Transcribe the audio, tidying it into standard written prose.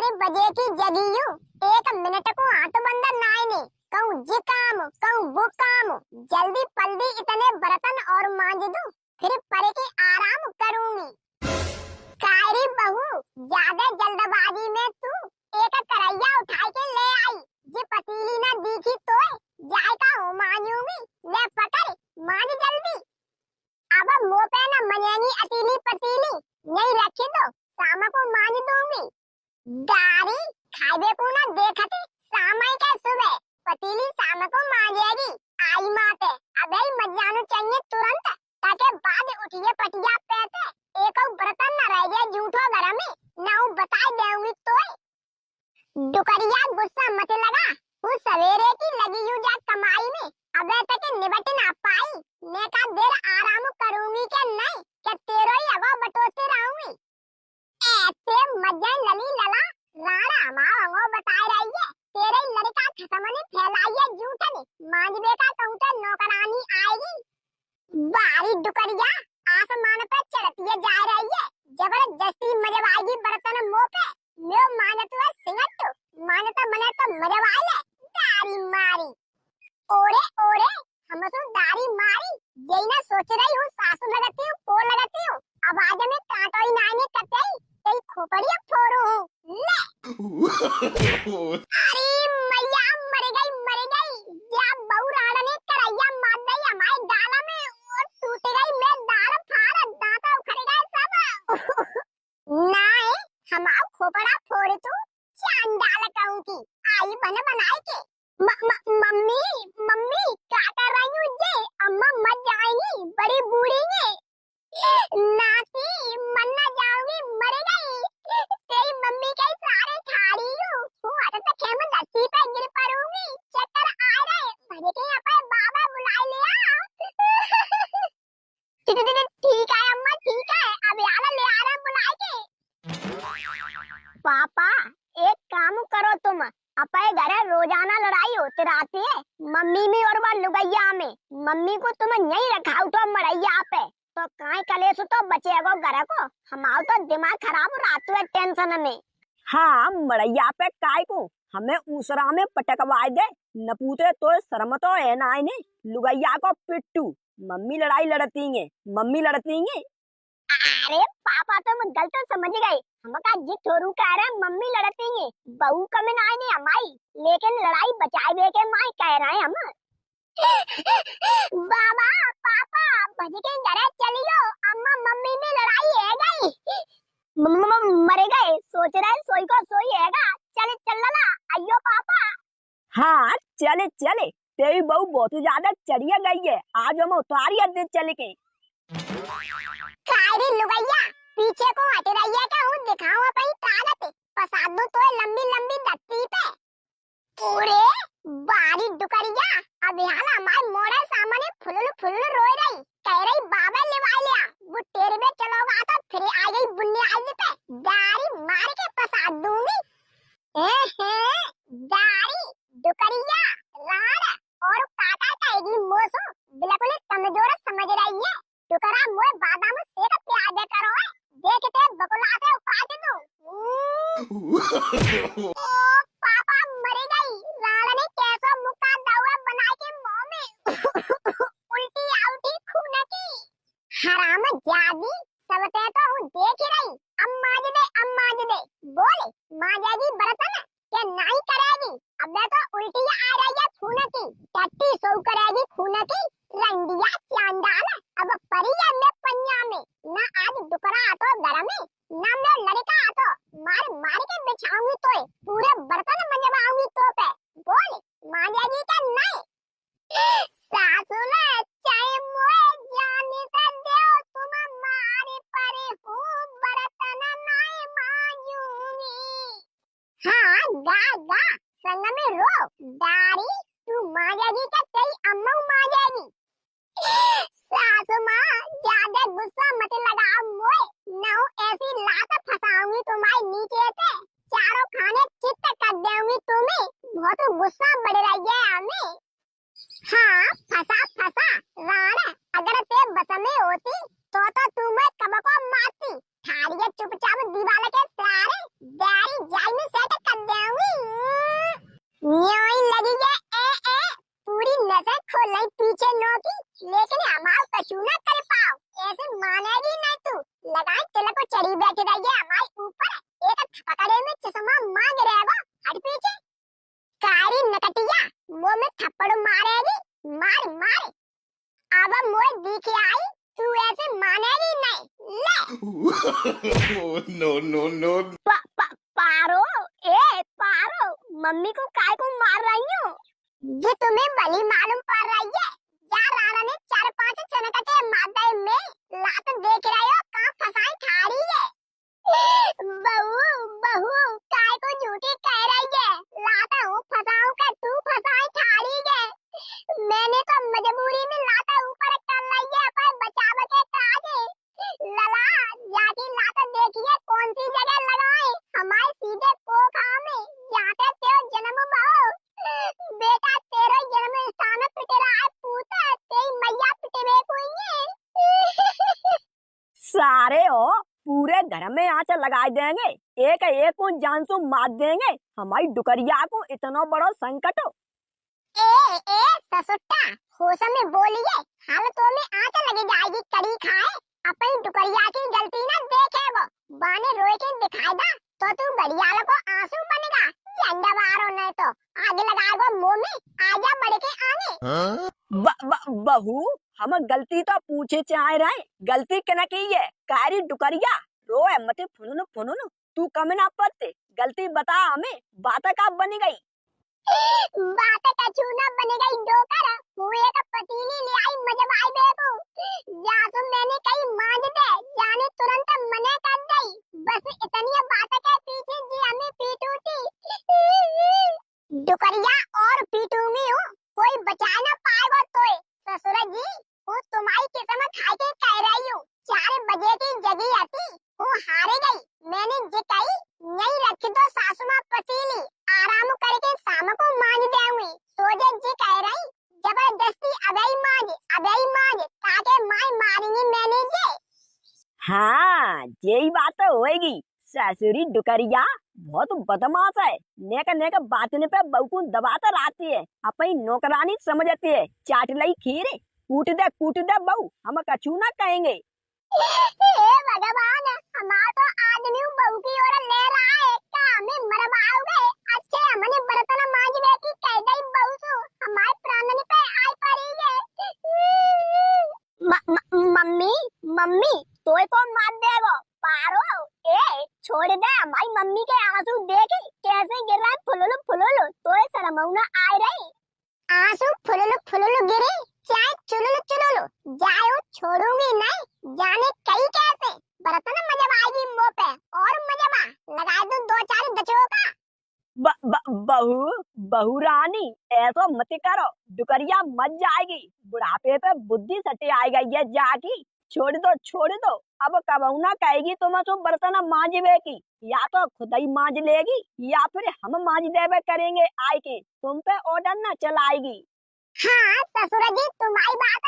12 बजे की जगी हूँ, 1 मिनट को हाथ बंदर नाई ने कहूँ जी काम कहूँ वो काम, जल्दी पल्दी इतने बर्तन और मांज दूं, फिर परे के आराम करूंगी। कायरी बहू, ज्यादा जल्दबाजी में तू एक करैया उठा के ले आई, जी पतीली न दिखी तो जायका हो मांजूंगी, ले पकड़ मांज जल्दी। अब मुंह पे न मनेगी अतीली पतीली, यही रखी दो, शाम को मांज दूंगी। गारी खाइबे को न देखती, शाम के सुबह पतीली शाम को मांजेगी। आई माते अबे मत जानो चाहिए तुरंत, ताकि बाद उठिए पटिया पेते एक बर्तन न रह जाए झूठो घर में, ना वो बता देऊंगी तो। डुकरिया गुस्सा मत लगा, वो सवेरे की लगी हूँ जा कमाई में, अबे तक निबट ना पाई, ने का देर आराम करूंगी के नहीं, के तेरो ही अगो बटोते रहूंगी। ऐसे मजन लली लला राणा हमारा बताए रही है, तेरे लड़का खसमने फैलाई है झूठन, मांझबे का कहूँ तो नौकरानी आएगी। बारी डुकरिया आसमान पे चढ़ती है जा रही है, जबरदस्ती मजवाएगी बर्तन मुंह पे, मैं मानत हुआ सिंगट, मानता मने तो मजवाए ले, दारी मारी। ओरे ओरे हम तो दारी मारी, यही ना सोच रही हूँ सासू लगती हूँ को लगती हूँ, आवाज में कांटो ही नाने कते तेरी खोपड़ी फोड़ू हूँ, ले। अरे मैया मर गई, या बहू राणा ने करैया मार दी हमारे डाला में, और टूट गई मैं दाल फाड़ दांत उखड़ गए सब। नाए हमारा खोपड़ा फोड़ तू, चांडाल कहूँ की आई बन बनाए के। मम्मी मम्मी क्या कर रही हूँ जे, अम्मा मत जाएंगी बड़ी बूढ़ी है, नाती मन न जाऊंगी मर गई, तेरी मम्मी के सारे ठाड़ी हूँ, हट तक खेम धरती पे गिर पड़ूंगी, चक्कर आ रहे भरे के यहाँ पर बाबा बुला लिया। ठीक है अम्मा ठीक है, अब यार ले आ रहे बुला के। पापा एक काम करो तुम, अपने घर रोजाना लड़ाई होती रहती है, मम्मी में और बार लुगैया में, मम्मी को तुम यही रखा तो मड़ैया पे, तो काहे कलेश तो बचेगो घर को, हमारा तो दिमाग खराब रात है टेंशन में। हाँ मड़ैया पे काय को हमें ऊसरा में पटकवाए दे, नपूते तो शर्म तो है ना इन्हें, लुगैया को पिट्टू, मम्मी लड़ाई लड़ती है, मम्मी लड़ती है। अरे पापा तुम गलत समझ गए, हम का जी थोरू कह रहे मम्मी लड़ती है, बहू कम ना नहीं हमारी, लेकिन लड़ाई बचाए बे के माई कह रहे हैं हम। बाबा पापा भज के घर चलियो, अम्मा मम्मी में लड़ाई है गई, मर गए, सोच रहे सोई को सोई हैगा, चल चलला आइयो पापा। हाँ चले चले, तेरी बहू बहुत ज्यादा चढ़िया गई है, आज हम उतारिया दे चले के। कायरी लुगैया पीछे को हट रही है क्या, हूँ दिखाऊं अपनी ताकत, पसाद दूं तो लंबी लंबी दत्ती पे। पूरे बारी डुकरिया अब यहाँ हमारे मोड़े सामने फुल रोई रही, कह रही बाबा लिवा लिया, वो तेरे में चलोगा तो फिर आ गई बुन्नी आई पे, दारी मार के पसाद दूंगी। दारी डुकरिया राड और काका कहेगी मोसो, बिल्कुल कमजोर समझ रही है, टुकड़ा मोए बादाम सेक प्यादे करो है, देखते बकुलाते उपाट दो। ओ पापा मर गई, राणा ने कैसा मुक्का दवा बना के मुंह में उल्टी आउटी खून की, हराम जादी सबते तो हूँ देख रही, अब माज दे बोले माजेगी बर्तन के नहीं करेगी, अब तो उल्टी आ रही है खून की, टट्टी सो करेगी खून की, रंडिया चांडाल अब परी है मैं पन्या में, ना आज डुकरा आतो घर में, ना मैं लड़का आतो मार मार के बिछाऊंगी तो पूरे बर्तन मंजवाऊंगी तो पे, बोल मानेगी क्या नहीं। सासू ने चाहे मोए जाने से दो तुम मारे परे हूँ, बर्तन नहीं मांजूंगी। हाँ गा गा संग में रो, दारी तू मांगेगी क्या तेरी अम्मा मांगेगी। सासू माँ ज्यादा गुस्सा मत लगाओ मोए, ना हो ऐसी लात फंसाऊंगी तुम्हारे नीचे से, चारों खाने चित्त कर दूंगी तुम्हें, बहुत गुस्सा बढ़ रही है हमें। हाँ फंसा राणा, अगर ते बस में होती तो तू मैं कब को मारती, ठाड़िए चुपचाप दीवार के सहारे, दारी जाल में से पकड़े में चश्मा मांग रहेगा, हट पीछे। कारी नकटिया, मुंह में थप्पड़ मारेगी, मार मार। अब मुझे दिख आई, तू ऐसे मानेगी नहीं, ले। No, no, no. पारो, ए पारो, मम्मी को काय को मार रही हो? ये तुम्हें भली मालूम पड़ रही है। जा राणा ने 4-5 चनकटे मादे में लात देख रहे हो, कहाँ फसाई ठाड़ी है। बहू बहू काय को झूठी कह रही है, लाता हूँ फसाऊं का, तू फसाई ठाड़ी है। मैंने तो मजबूरी में लाता ऊपर कर रही है, पर बचाव के काजे। लला जाके लाता देखिए कौन सी जगह लगाए, हमारे सीधे पोखा में जाते तेरे जन्म बहू। बेटा तेरे जन्म स्थान पिटे रहा है, पूता तेरी मैया पिटे हुई है। सारे हो पूरे घर में आँच लगा देंगे, एक एक को जान से मार देंगे, हमारी डुकरिया को इतना बड़ा संकट हो। ए ससुट्टा, होश में बोलिए, हालतों में आँच लगी जाएगी, कड़ी खाए। अपनी डुकरिया की गलती ना देखे वो, बाने रोए के दिखाई दा, तो तू घड़ियाल को आंसू बनेगा। झंडा मारो नहीं तो आगे लगाएगा मुंह में, आजा बढ़ के आगे। बहू हम गलती तो पूछे चाहे रहे, गलती क्या की है? कारी डुकरिया रोए मत, फुनुन फुनुन, तू कम ना पड़ते, गलती बता हमें, बात का बनी गई। बात कछु ना बन गई डोकर, हुए का पतीली ले आई मजबाई बेबू। जा तो मैंने कही मांझ दे, जाने तुरंत मने कर गई। बस इतनी बात के पीछे जी हमें पीटूती। डुकरिया और पीटूंगी हूँ, कोई बचा ना पाएगा तोय। ससुर जी, वो तुम्हारी किस्मत खाई के कह रही हूँ, 4 बजे की जगी आती, वो हारे गई। मैंने जी कही, यही रख दो सासू माँ पतीली, आराम करके शाम को मांझ देंगी। सोजे जी कह रही, जबरदस्ती अबे मांझ, ताकि माई मारेंगी मैंने जे। हाँ यही बात तो होएगी, ससुरी डुकरिया बहुत बदमाश है, नेक नेक बातने पे बहू को दबाता रहती है, अपनी नौकरानी समझती है, चाट लाई खीर, कूट दे बहू, हम कछु ना कहेंगे। हे भगवान, हमारा तो आदमी बहू की ओर ले रहा है, क्या हमें मरवाओगे? अच्छे हमने बर्तन मांझने की कह गई बहू सो, हमारे प्राणन पे आई पड़ी है। मम्मी मम्मी तोय को मार देगो, पारो ए छोड़ दे, हमारी मम्मी के आंसू देखी कैसे गिर रहा है, फुलुलु तोय शर्मौना आ रही। आंसू फुलुलु गिरे, चाहे चुलुलु, जाओ छोड़ूंगी नहीं, जाने कई कैसे बर्तन मजब आएगी मुंह पे, और मजबा लगा दूं 2-4 दचों का। बहू रानी ऐसा मत करो, डुकरिया मत जाएगी, बुढ़ापे पे बुद्धि सटे आएगा ये जागी, छोड़ दो, अब कबहू ना कहेगी तुम तो बर्तन मांझवे की, या तो खुद ही मांझ लेगी या फिर हम मांझ देवे करेंगे आए के, तुम पे ऑर्डर ना चलाएगी। हाँ ससुर जी, तुम्हारी बात